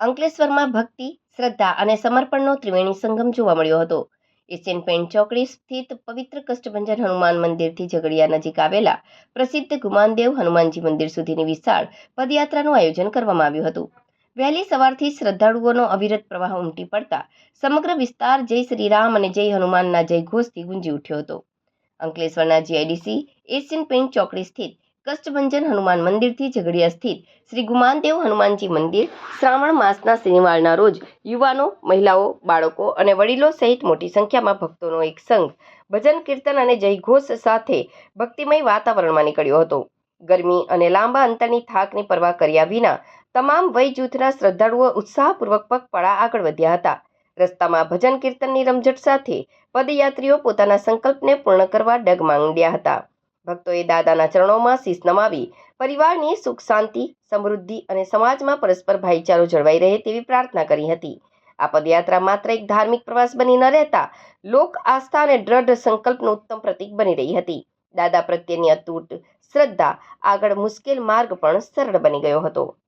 અંકલેશ્વરમાં ભક્તિ, શ્રદ્ધા અને સમર્પણનો ત્રિવેણી સંગમ જોવા મળ્યો હતો. એશિયન પેઇન્ટ ચોકડી સ્થિત પવિત્ર કષ્ટભંજન હનુમાન મંદિરથી ઝઘડિયા નજીક આવેલા પ્રસિદ્ધ ગુમાનદેવ હનુમાનજી મંદિર સુધીની વિશાળ પદયાત્રાનું આયોજન કરવામાં આવ્યું હતું. વહેલી સવારથી શ્રદ્ધાળુઓનો અવિરત પ્રવાહ ઉમટી પડતા સમગ્ર વિસ્તાર જય શ્રી રામ અને જય હનુમાનના જયઘોષથી ગુંજી ઉઠ્યો હતો. અંકલેશ્વરના જીઆઈડીસી એશિયન પેઇન્ટ ચોકડી સ્થિત કષ્ટભંજન હનુમાન મંદિરથી ઝઘડિયા સ્થિત શ્રી ગુમાનદેવ હનુમાનજી મંદિર શ્રાવણ માસના શનિવારના રોજ યુવાનો, મહિલાઓ, બાળકો અને વડીલો સહિત મોટી સંખ્યામાં ભક્તોનો એક સંઘ ભજન કીર્તન અને જયઘોષ સાથે ભક્તિમય વાતાવરણમાં નીકળ્યો હતો. ગરમી અને લાંબા અંતરની થાકની પરવા કર્યા વિના તમામ વય જૂથના શ્રદ્ધાળુઓ ઉત્સાહપૂર્વક પગપાળા આગળ વધ્યા હતા. રસ્તામાં ભજન કીર્તનની રમઝટ સાથે પદયાત્રીઓ પોતાના સંકલ્પને પૂર્ણ કરવા ડગ માંડ્યા હતા. ભક્તોએ દાદાના ચરણોમાં શીશ નમાવી પરિવારની સુખ શાંતિ, સમૃદ્ધિ અને સમાજમાં પરસ્પર ભાઈચારો જળવાઈ રહે તેવી પ્રાર્થના કરી હતી. આ પદયાત્રા માત્ર એક ધાર્મિક પ્રવાસ બની ન રહેતા લોક આસ્થા અને દ્રઢ સંકલ્પનું ઉત્તમ પ્રતીક બની રહી હતી. દાદા પ્રત્યેની અતૂટ શ્રદ્ધા આગળ મુશ્કેલ માર્ગ પણ સરળ બની ગયો હતો.